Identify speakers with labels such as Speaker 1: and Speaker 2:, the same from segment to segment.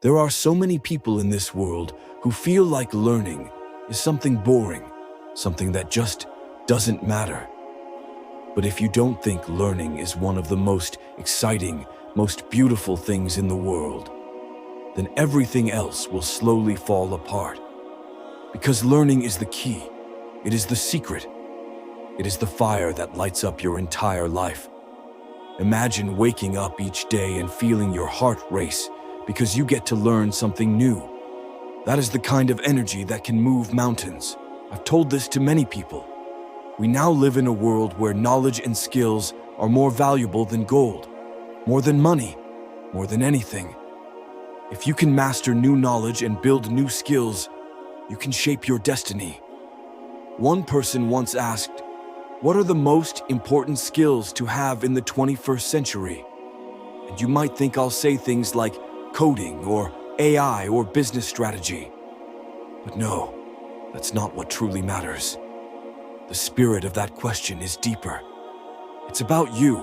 Speaker 1: There are so many people in this world who feel like learning is something boring, something that just doesn't matter. But if you don't think learning is one of the most exciting, most beautiful things in the world, then everything else will slowly fall apart. Because learning is the key. It is the secret. It is the fire that lights up your entire life. Imagine waking up each day and feeling your heart race because you get to learn something new. That is the kind of energy that can move mountains. I've told this to many people. We now live in a world where knowledge and skills are more valuable than gold, more than money, more than anything. If you can master new knowledge and build new skills, you can shape your destiny. One person once asked, "What are the most important skills to have in the 21st century?" And you might think I'll say things like coding or AI or business strategy. But no, that's not what truly matters. The spirit of that question is deeper. It's about you.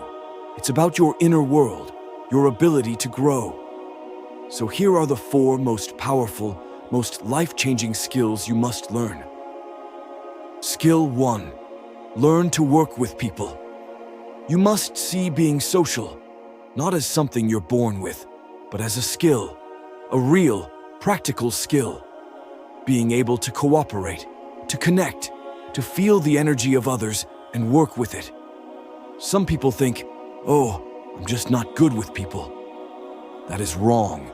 Speaker 1: It's about your inner world, your ability to grow. So here are the 4 most powerful, most life-changing skills you must learn. Skill 1. Learn to work with people. You must see being social, not as something you're born with, but as a skill, a real, practical skill. Being able to cooperate, to connect, to feel the energy of others and work with it. Some people think, "Oh, I'm just not good with people." That is wrong.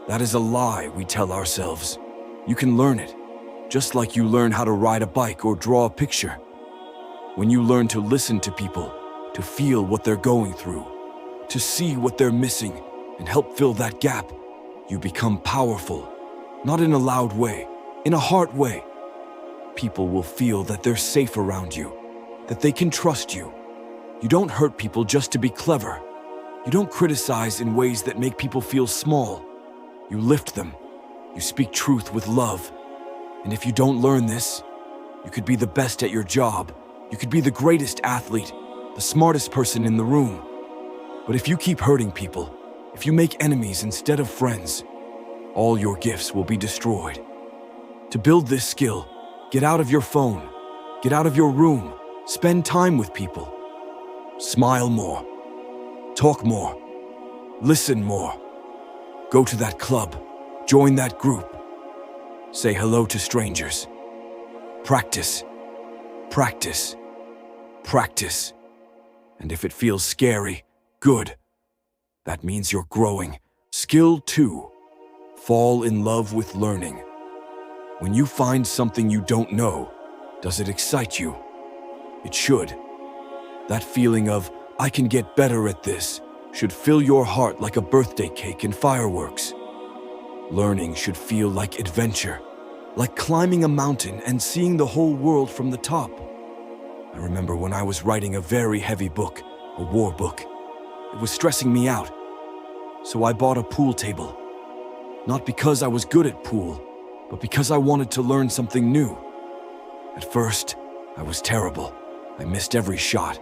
Speaker 1: That is a lie we tell ourselves. You can learn it, just like you learn how to ride a bike or draw a picture. When you learn to listen to people, to feel what they're going through, to see what they're missing and help fill that gap, you become powerful, not in a loud way, in a heart way. People will feel that they're safe around you, that they can trust you. You don't hurt people just to be clever. You don't criticize in ways that make people feel small. You lift them. You speak truth with love. And if you don't learn this, you could be the best at your job. You could be the greatest athlete, the smartest person in the room. But if you keep hurting people, if you make enemies instead of friends, all your gifts will be destroyed. To build this skill, get out of your phone, get out of your room, spend time with people. Smile more, talk more, listen more. Go to that club, join that group. Say hello to strangers. Practice, practice, practice. And if it feels scary, good. That means you're growing. Skill 2. Fall in love with learning. When you find something you don't know, does it excite you? It should. That feeling of, "I can get better at this," should fill your heart like a birthday cake and fireworks. Learning should feel like adventure, like climbing a mountain and seeing the whole world from the top. I remember when I was writing a very heavy book, a war book. It was stressing me out. So I bought a pool table. Not because I was good at pool, but because I wanted to learn something new. At first, I was terrible. I missed every shot.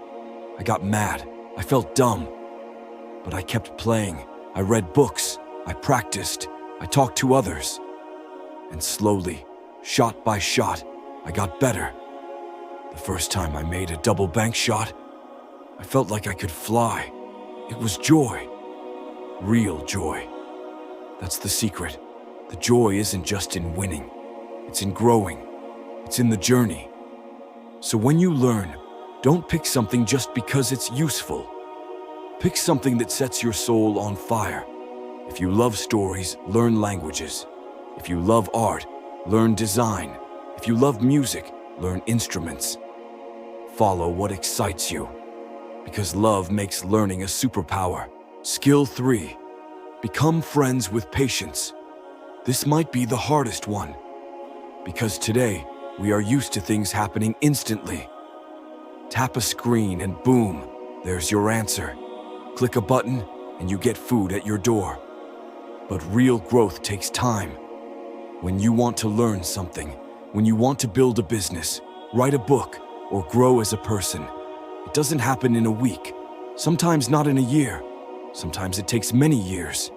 Speaker 1: I got mad. I felt dumb. But I kept playing. I read books. I practiced. I talked to others. And slowly, shot by shot, I got better. The first time I made a double bank shot, I felt like I could fly. It was joy. Real joy. That's the secret. The joy isn't just in winning. It's in growing. It's in the journey. So when you learn, don't pick something just because it's useful. Pick something that sets your soul on fire. If you love stories, learn languages. If you love art, learn design. If you love music, learn instruments. Follow what excites you, because love makes learning a superpower. Skill 3. Become friends with patience. This might be the hardest one, because today we are used to things happening instantly. Tap a screen and boom, there's your answer. Click a button and you get food at your door. But real growth takes time. When you want to learn something, when you want to build a business, write a book, or grow as a person, it doesn't happen in a week, sometimes not in a year, sometimes it takes many years.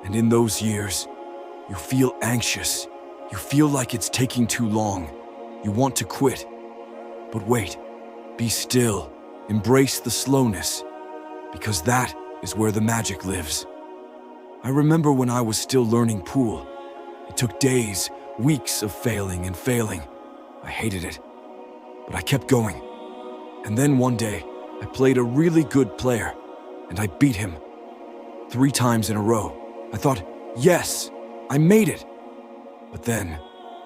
Speaker 1: And in those years, You feel anxious. You feel like it's taking too long. You want to quit. But wait, be still. Embrace the slowness, because that is where the magic lives. I remember when I was still learning pool. It took days, weeks of failing and failing. I hated it, but I kept going. And then one day, I played a really good player, and I beat him 3 times in a row. I thought, yes, I made it. But then,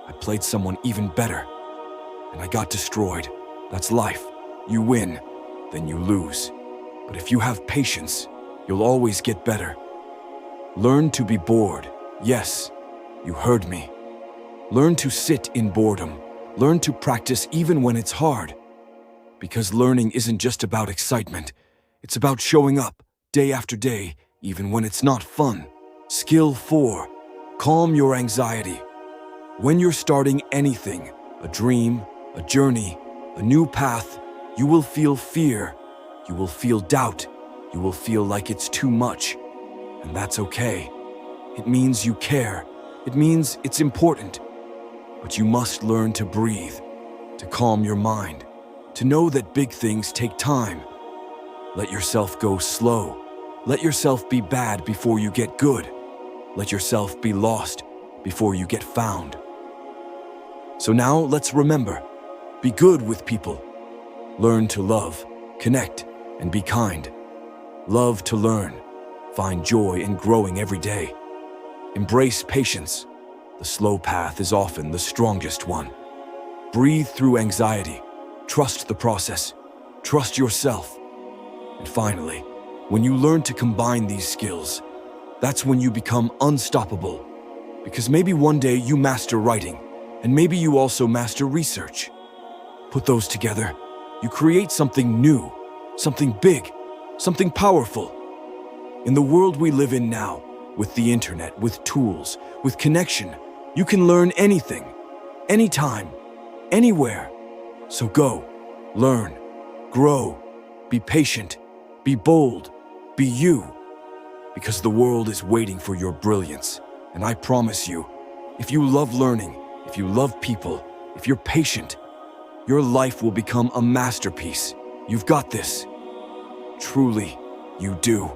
Speaker 1: I played someone even better, and I got destroyed. That's life. You win, then you lose. But if you have patience, you'll always get better. Learn to be bored. Yes, you heard me. Learn to sit in boredom. Learn to practice even when it's hard. Because learning isn't just about excitement. It's about showing up day after day, even when it's not fun. Skill 4. Calm your anxiety. When you're starting anything, a dream, a journey, a new path, you will feel fear. You will feel doubt. You will feel like it's too much. And that's okay. It means you care. It means it's important. But you must learn to breathe, to calm your mind, to know that big things take time. Let yourself go slow. Let yourself be bad before you get good. Let yourself be lost before you get found. So now let's remember, be good with people. Learn to love, connect, and be kind. Love to learn. Find joy in growing every day. Embrace patience. The slow path is often the strongest one. Breathe through anxiety. Trust the process. Trust yourself. And finally, when you learn to combine these skills, that's when you become unstoppable. Because maybe one day you master writing, and maybe you also master research. Put those together, you create something new, something big, something powerful. In the world we live in now, with the internet, with tools, with connection, you can learn anything, anytime, anywhere. So go, learn, grow, be patient, be bold, be you. Because the world is waiting for your brilliance. And I promise you, if you love learning, if you love people, if you're patient, your life will become a masterpiece. You've got this. Truly, you do.